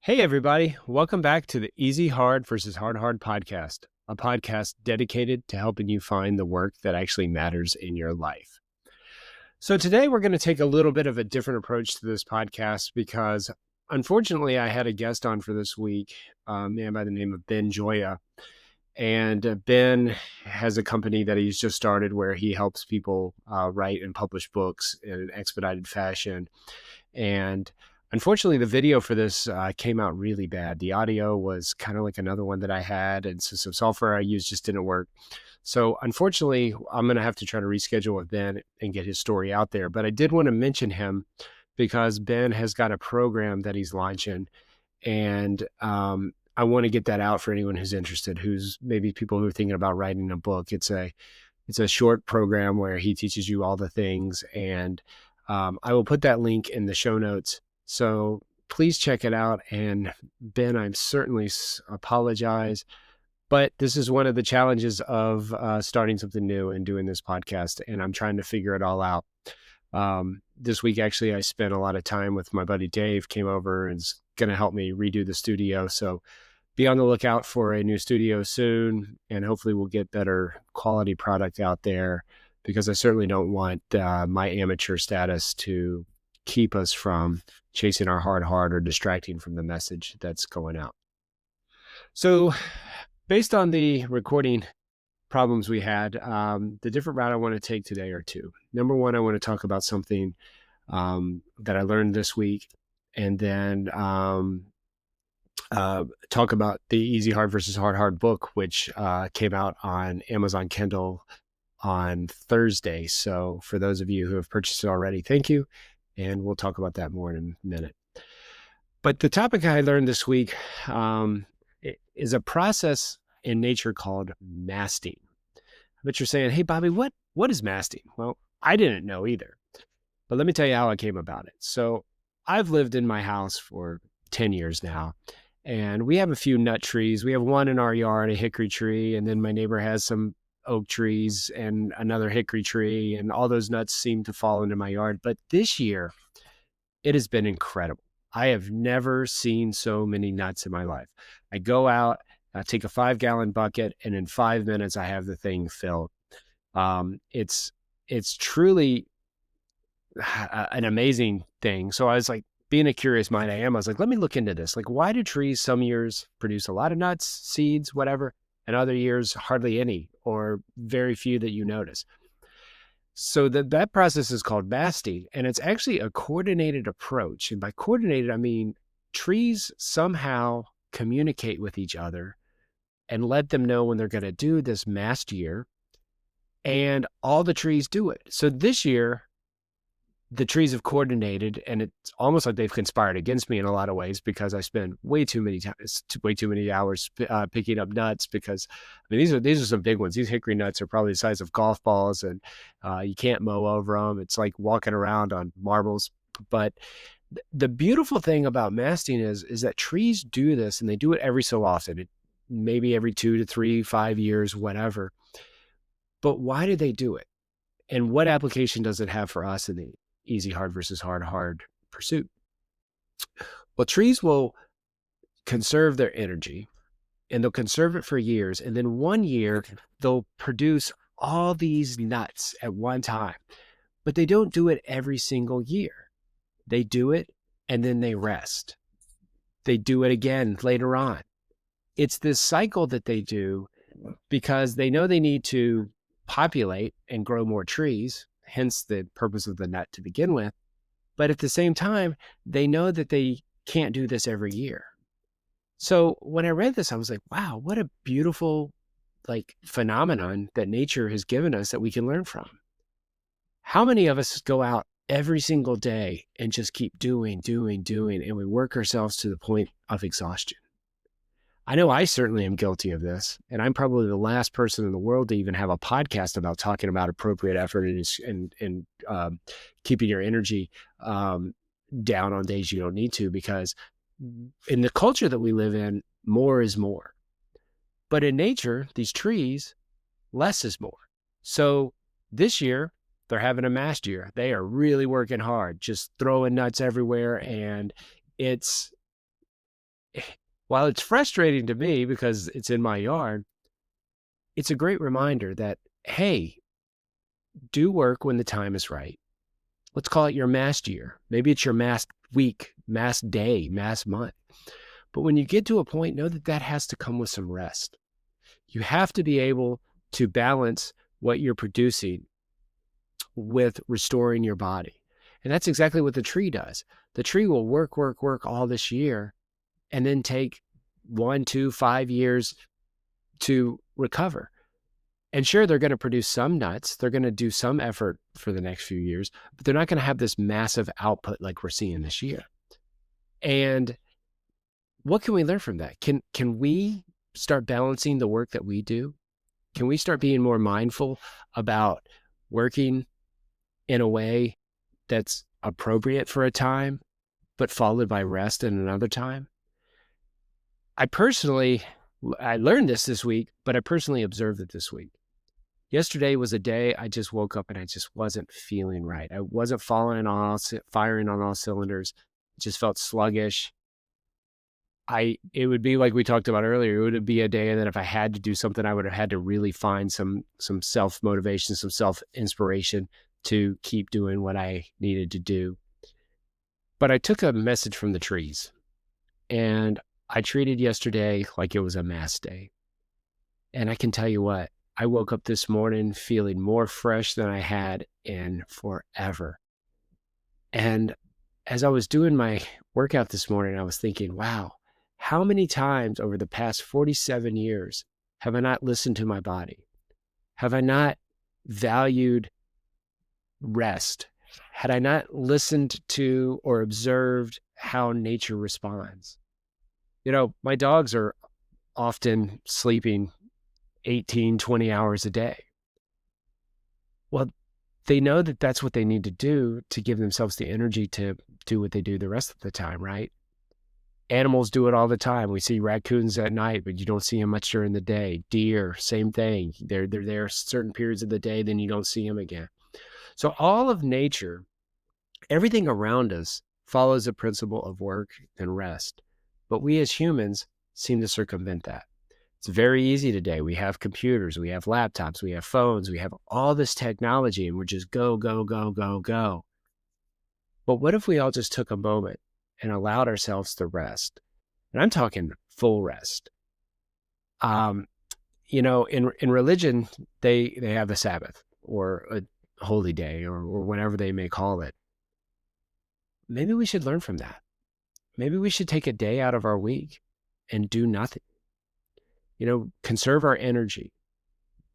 Hey, everybody. Welcome back to the Easy Hard versus Hard podcast, a podcast dedicated to helping you find the work that actually matters in your life. So, today we're going to take a little bit of a different approach to this podcast because unfortunately, I had a guest on for this week, a man by the name of Ben Joya. And Ben has a company that he's just started where he helps people write and publish books in an expedited fashion. And unfortunately, the video for this came out really bad. The audio was kind of like another one that I had, and so some software I used just didn't work. So unfortunately, I'm going to have to try to reschedule with Ben and get his story out there. But I did want to mention him because Ben has got a program that he's launching, and I want to get that out for anyone who's interested, who's maybe people who are thinking about writing a book. It's a short program where he teaches you all the things, and I will put that link in the show notes. So please check it out. And Ben, I'm certainly apologize, but this is one of the challenges of starting something new and doing this podcast, and I'm trying to figure it all out. This week, actually, I spent a lot of time with my buddy Dave, came over and is going to help me redo the studio. So be on the lookout for a new studio soon, and hopefully we'll get better quality product out there, because I certainly don't want my amateur status to keep us from chasing our hard or distracting from the message that's going out. So based on the recording problems we had, the different route I want to take today are two. Number one, I want to talk about something that I learned this week, and then talk about the Easy Hard versus Hard book, which came out on Amazon Kindle on Thursday. So for those of you who have purchased it already, thank you. And we'll talk about that more in a minute. But the topic I learned this week is a process in nature called masting. But you're saying, hey, Bobby, what is masting? Well, I didn't know either. But let me tell you how I came about it. So I've lived in my house for 10 years now, and we have a few nut trees. We have one in our yard, a hickory tree, and then my neighbor has some oak trees and another hickory tree, and all those nuts seem to fall into my yard. But this year, it has been incredible. I have never seen so many nuts in my life. I go out, I take a 5-gallon bucket, and in 5 minutes, I have the thing filled. It's truly an amazing thing. So I was like, being a curious mind I was like, let me look into this. Like, why do trees some years produce a lot of nuts, seeds, whatever, and other years hardly any, or very few that you notice? So that process is called masting, and it's actually a coordinated approach. And by coordinated, I mean trees somehow communicate with each other and let them know when they're going to do this mast year, and all the trees do it. So this year, the trees have coordinated, and it's almost like they've conspired against me in a lot of ways, because I spend way too many hours picking up nuts, because I mean, these are some big ones. These hickory nuts are probably the size of golf balls, and you can't mow over them. It's like walking around on marbles. But the beautiful thing about masting is that trees do this, and they do it every so often, maybe every 2 to 3, 5 years, whatever. But why do they do it? And what application does it have for us in the easy hard versus hard pursuit? Well, trees will conserve their energy, and they'll conserve it for years. And then one year they'll produce all these nuts at one time, but they don't do it every single year. They do it and then they rest. They do it again later on. It's this cycle that they do because they know they need to populate and grow more trees, hence the purpose of the nut to begin with. But at the same time, they know that they can't do this every year. So when I read this, I was like, wow, what a beautiful phenomenon that nature has given us that we can learn from. How many of us go out every single day and just keep doing, and we work ourselves to the point of exhaustion? I know I certainly am guilty of this, and I'm probably the last person in the world to even have a podcast about talking about appropriate effort and keeping your energy down on days you don't need to, because in the culture that we live in, more is more. But in nature, these trees, less is more. So this year, they're having a mast year. They are really working hard, just throwing nuts everywhere, and it's while it's frustrating to me because it's in my yard, it's a great reminder that, hey, do work when the time is right. Let's call it your mast year. Maybe it's your mast week, mast day, mast month. But when you get to a point, know that that has to come with some rest. You have to be able to balance what you're producing with restoring your body. And that's exactly what the tree does. The tree will work, work, work all this year and then take 1, 2, 5 years to recover. And sure, they're going to produce some nuts. They're going to do some effort for the next few years, but they're not going to have this massive output like we're seeing this year. And what can we learn from that? Can we start balancing the work that we do? Can we start being more mindful about working in a way that's appropriate for a time, but followed by rest in another time? I learned this week, but I personally observed it this week. Yesterday was a day I just woke up and I just wasn't feeling right. I wasn't firing on all cylinders. It just felt sluggish. It would be like we talked about earlier. It would be a day that if I had to do something, I would have had to really find some self-motivation, some self-inspiration to keep doing what I needed to do. But I took a message from the trees and I treated yesterday like it was a mast day. And I can tell you what, I woke up this morning feeling more fresh than I had in forever. And as I was doing my workout this morning, I was thinking, wow, how many times over the past 47 years have I not listened to my body? Have I not valued rest? Had I not listened to or observed how nature responds? You know, my dogs are often sleeping 18, 20 hours a day. Well, they know that that's what they need to do to give themselves the energy to do what they do the rest of the time, right? Animals do it all the time. We see raccoons at night, but you don't see them much during the day. Deer, same thing. They're there certain periods of the day, then you don't see them again. So all of nature, everything around us follows the principle of work and rest. But we as humans seem to circumvent that. It's very easy today. We have computers, we have laptops, we have phones, we have all this technology, and we're just go, go, go, go, go. But what if we all just took a moment and allowed ourselves to rest? And I'm talking full rest. You know, in religion, they have a Sabbath or a holy day or whatever they may call it. Maybe we should learn from that. Maybe we should take a day out of our week and do nothing. You know, conserve our energy.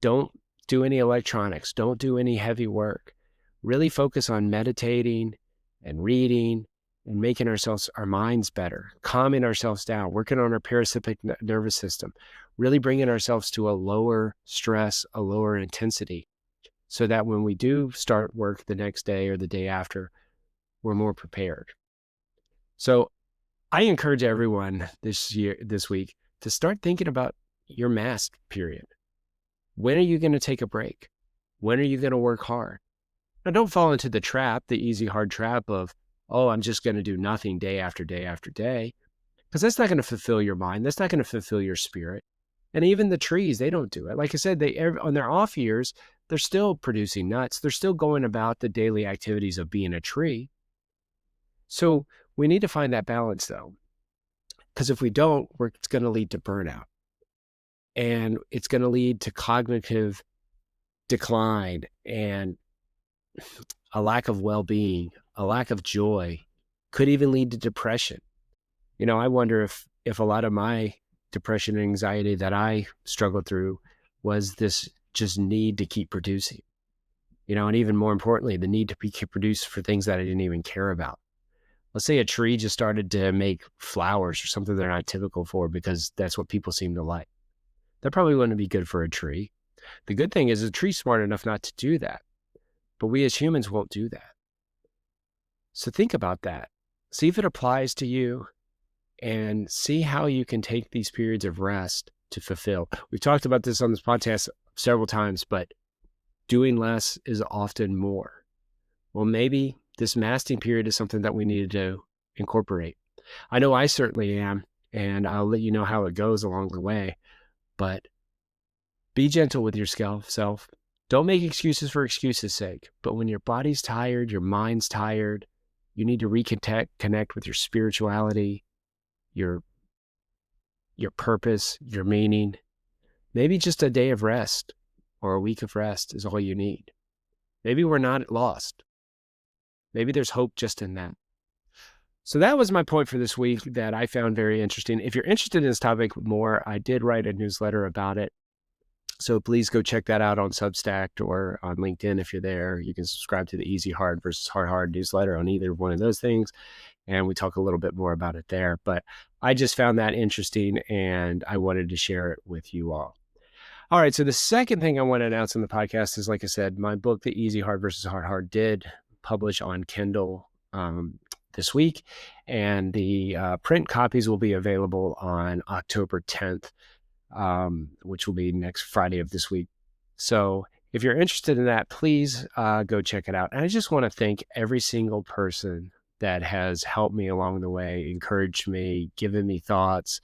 Don't do any electronics. Don't do any heavy work. Really focus on meditating and reading and making our minds better, calming ourselves down, working on our parasympathetic nervous system, really bringing ourselves to a lower stress, a lower intensity, so that when we do start work the next day or the day after, we're more prepared. So I encourage everyone this week, to start thinking about your mast period. When are you going to take a break? When are you going to work hard? Now, don't fall into the trap, the easy, hard trap of, oh, I'm just going to do nothing day after day after day, because that's not going to fulfill your mind. That's not going to fulfill your spirit. And even the trees, they don't do it. Like I said, on their off years, they're still producing nuts. They're still going about the daily activities of being a tree. So we need to find that balance, though, because if we don't, it's going to lead to burnout. And it's going to lead to cognitive decline and a lack of well-being, a lack of joy, could even lead to depression. You know, I wonder if a lot of my depression and anxiety that I struggled through was this just need to keep producing, you know, and even more importantly, the need to keep produce for things that I didn't even care about. Let's say a tree just started to make flowers or something they're not typical for because that's what people seem to like. That probably wouldn't be good for a tree. The good thing is a tree's smart enough not to do that, but we as humans won't do that. So think about that. See if it applies to you and see how you can take these periods of rest to fulfill. We've talked about this on this podcast several times, but doing less is often more. Well, maybe this masting period is something that we need to incorporate. I know I certainly am. and I'll let you know how it goes along the way. But be gentle with yourself. Don't make excuses for excuses' sake. But when your body's tired, your mind's tired, you need to connect with your spirituality, your purpose, your meaning. Maybe just a day of rest or a week of rest is all you need. Maybe we're not lost. Maybe there's hope just in that. So that was my point for this week that I found very interesting. If you're interested in this topic more, I did write a newsletter about it. So please go check that out on Substack or on LinkedIn if you're there. You can subscribe to the Easy Hard versus Hard newsletter on either one of those things. And we talk a little bit more about it there. But I just found that interesting and I wanted to share it with you all. All right. So the second thing I want to announce in the podcast is, like I said, my book, The Easy Hard versus Hard, did publish on Kindle this week. And the print copies will be available on October 10th. Which will be next Friday of this week. So if you're interested in that, please go check it out. And I just want to thank every single person that has helped me along the way, encouraged me, given me thoughts,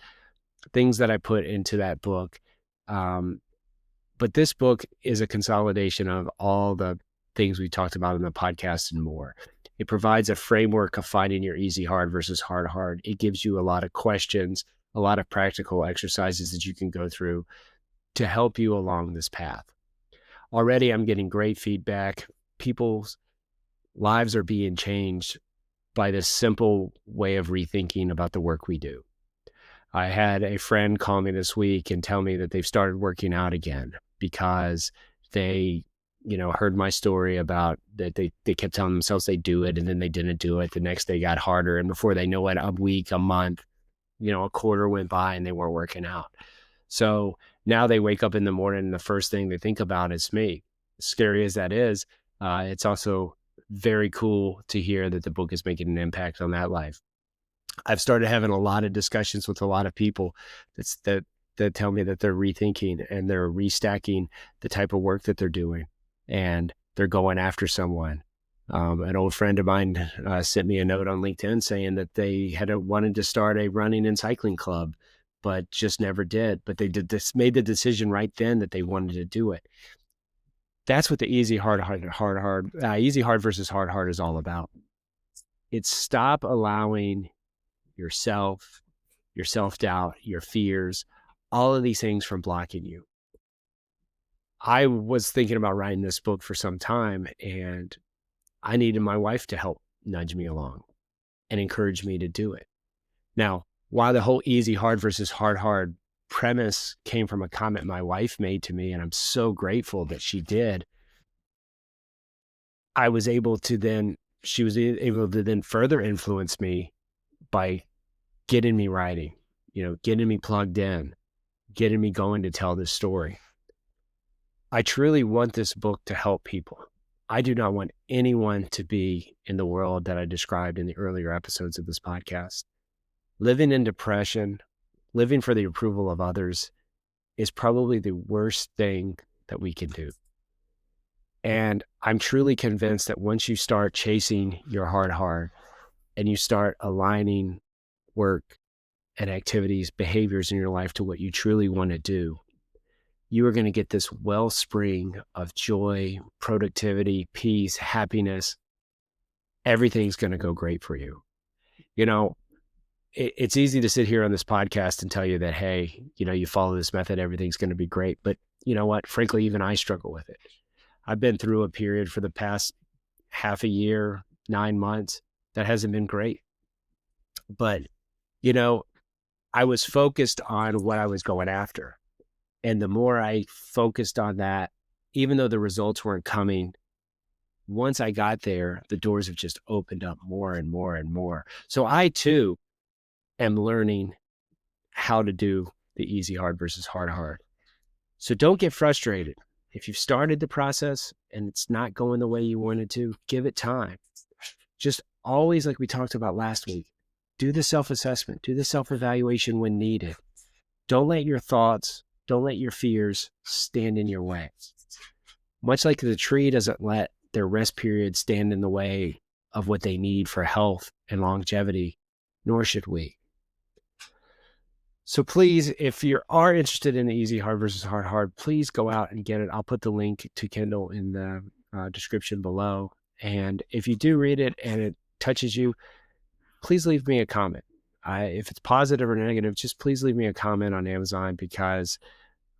things that I put into that book. But this book is a consolidation of all the things we talked about in the podcast and more. It provides a framework of finding your easy hard versus hard. It gives you a lot of questions, a lot of practical exercises that you can go through to help you along this path. Already, I'm getting great feedback. People's lives are being changed by this simple way of rethinking about the work we do. I had a friend call me this week and tell me that they've started working out again because they, heard my story about that they kept telling themselves they do it and then they didn't do it. The next day got harder. And before they know it, a week, a month, a quarter went by and they weren't working out. So now they wake up in the morning and the first thing they think about is me. Scary as that is, it's also very cool to hear that the book is making an impact on that life. I've started having a lot of discussions with a lot of people that tell me that they're rethinking and they're restacking the type of work that they're doing and they're going after someone. An old friend of mine sent me a note on LinkedIn saying that they had wanted to start a running and cycling club, but just never did. But they made the decision right then that they wanted to do it. That's what the easy hard versus hard is all about. It's stop allowing yourself, your self-doubt, your fears, all of these things from blocking you. I was thinking about writing this book for some time and I needed my wife to help nudge me along and encourage me to do it. Now, while the whole easy hard versus hard premise came from a comment my wife made to me, and I'm so grateful that she did, she was able to then further influence me by getting me writing, getting me plugged in, getting me going to tell this story. I truly want this book to help people. I do not want anyone to be in the world that I described in the earlier episodes of this podcast. Living in depression, living for the approval of others is probably the worst thing that we can do. And I'm truly convinced that once you start chasing your hard and you start aligning work and activities, behaviors in your life to what you truly want to do, you are going to get this wellspring of joy, productivity, peace, happiness. Everything's going to go great for you. It's easy to sit here on this podcast and tell you that, hey, you follow this method, everything's going to be great. But you know what? Frankly, even I struggle with it. I've been through a period for the past half a year, 9 months, that hasn't been great. But, I was focused on what I was going after. And the more I focused on that, even though the results weren't coming, once I got there, the doors have just opened up more and more and more. So I too am learning how to do the easy hard versus hard. So don't get frustrated. If you've started the process and it's not going the way you wanted to, give it time. Just always, like we talked about last week, do the self-assessment, do the self-evaluation when needed. Don't let your thoughts, don't let your fears stand in your way. Much like the tree doesn't let their rest period stand in the way of what they need for health and longevity, nor should we. So please, if you are interested in the easy hard versus hard, please go out and get it. I'll put the link to Kindle in the description below. And if you do read it and it touches you, please leave me a comment. If it's positive or negative, just please leave me a comment on Amazon, because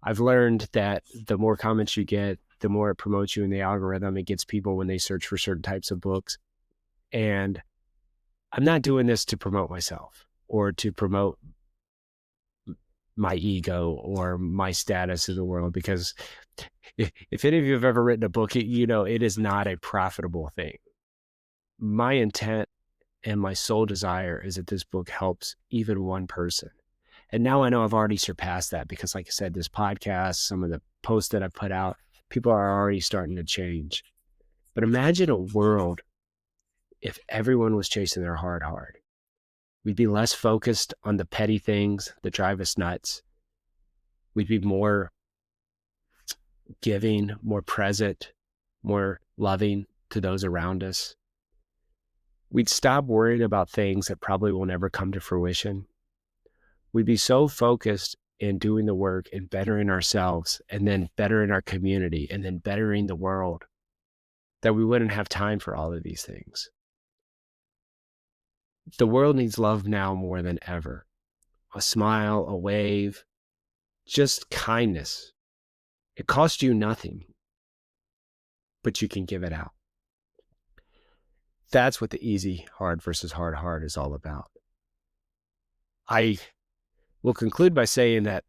I've learned that the more comments you get, the more it promotes you in the algorithm. It gets people when they search for certain types of books. And I'm not doing this to promote myself or to promote my ego or my status in the world, because if any of you have ever written a book, you know, it is not a profitable thing. My intent and my sole desire is that this book helps even one person. And now I know I've already surpassed that, because like I said, this podcast, some of the posts that I've put out, people are already starting to change. But imagine a world if everyone was chasing their hard. We'd be less focused on the petty things that drive us nuts. We'd be more giving, more present, more loving to those around us. We'd stop worrying about things that probably will never come to fruition. We'd be so focused in doing the work and bettering ourselves, and then bettering our community, and then bettering the world, that we wouldn't have time for all of these things. The world needs love now more than ever. A smile, a wave, just kindness. It costs you nothing, but you can give it out. That's what the easy hard versus hard is all about. I will conclude by saying that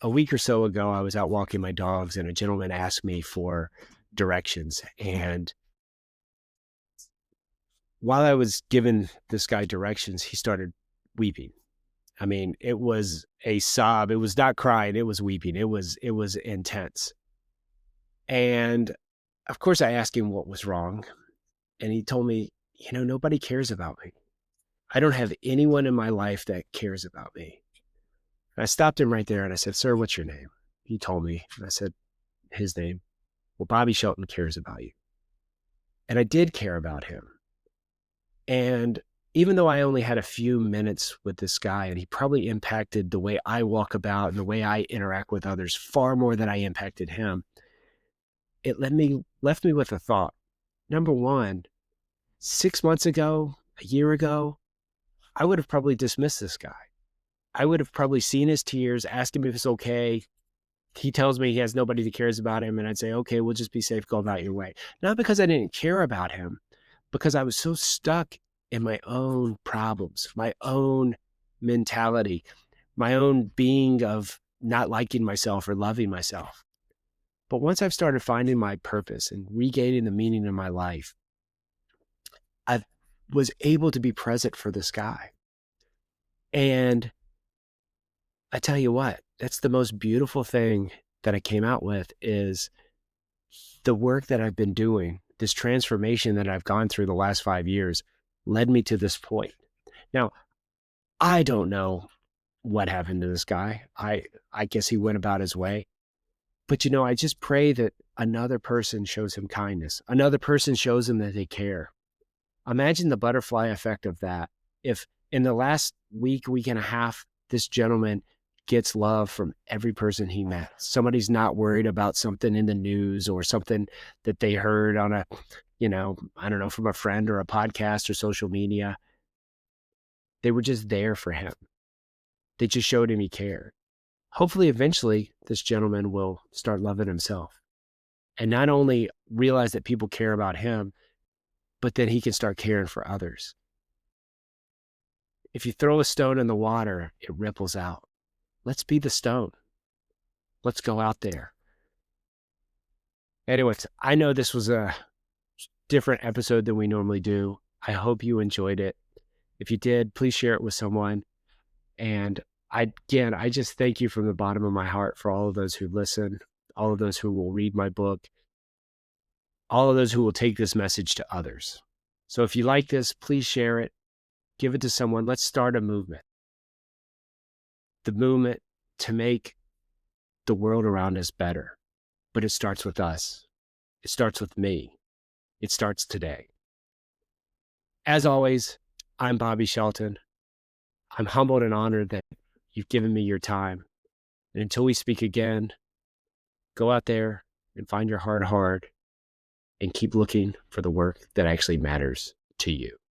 a week or so ago, I was out walking my dogs and a gentleman asked me for directions. And while I was giving this guy directions, he started weeping. I mean, it was a sob. It was not crying. It was weeping. It was intense. And of course, I asked him what was wrong. And he told me, you know, nobody cares about me. I don't have anyone in my life that cares about me. And I stopped him right there and I said, sir, what's your name? He told me. And I said, his name. Well, Bobby Shelton cares about you. And I did care about him. And even though I only had a few minutes with this guy, and he probably impacted the way I walk about and the way I interact with others far more than I impacted him, it left me with a thought. Number one, 6 months ago, a year ago, I would have probably dismissed this guy. I would have probably seen his tears, asked him if it's okay. He tells me he has nobody that cares about him, and I'd say, okay, we'll just be safe, go about your way. Not because I didn't care about him, because I was so stuck in my own problems, my own mentality, my own being of not liking myself or loving myself. But once I've started finding my purpose and regaining the meaning in my life, I was able to be present for this guy. And I tell you what, that's the most beautiful thing that I came out with, is the work that I've been doing, this transformation that I've gone through the last 5 years led me to this point. Now, I don't know what happened to this guy. I guess he went about his way. But, you know, I just pray that another person shows him kindness. Another person shows him that they care. Imagine the butterfly effect of that. If in the last week and a half, this gentleman gets love from every person he met. Somebody's not worried about something in the news or something that they heard on a, you know, I don't know, from a friend or a podcast or social media. They were just there for him. They just showed him he cared. Hopefully, eventually, this gentleman will start loving himself and not only realize that people care about him, but then he can start caring for others. If you throw a stone in the water, it ripples out. Let's be the stone. Let's go out there. Anyways, I know this was a different episode than we normally do. I hope you enjoyed it. If you did, please share it with someone. And I just thank you from the bottom of my heart for all of those who listen, all of those who will read my book, all of those who will take this message to others. So if you like this, please share it. Give it to someone. Let's start a movement. The movement to make the world around us better. But it starts with us. It starts with me. It starts today. As always, I'm Bobby Shelton. I'm humbled and honored that You've given me your time. And until we speak again, go out there and find your heart hard and keep looking for the work that actually matters to you.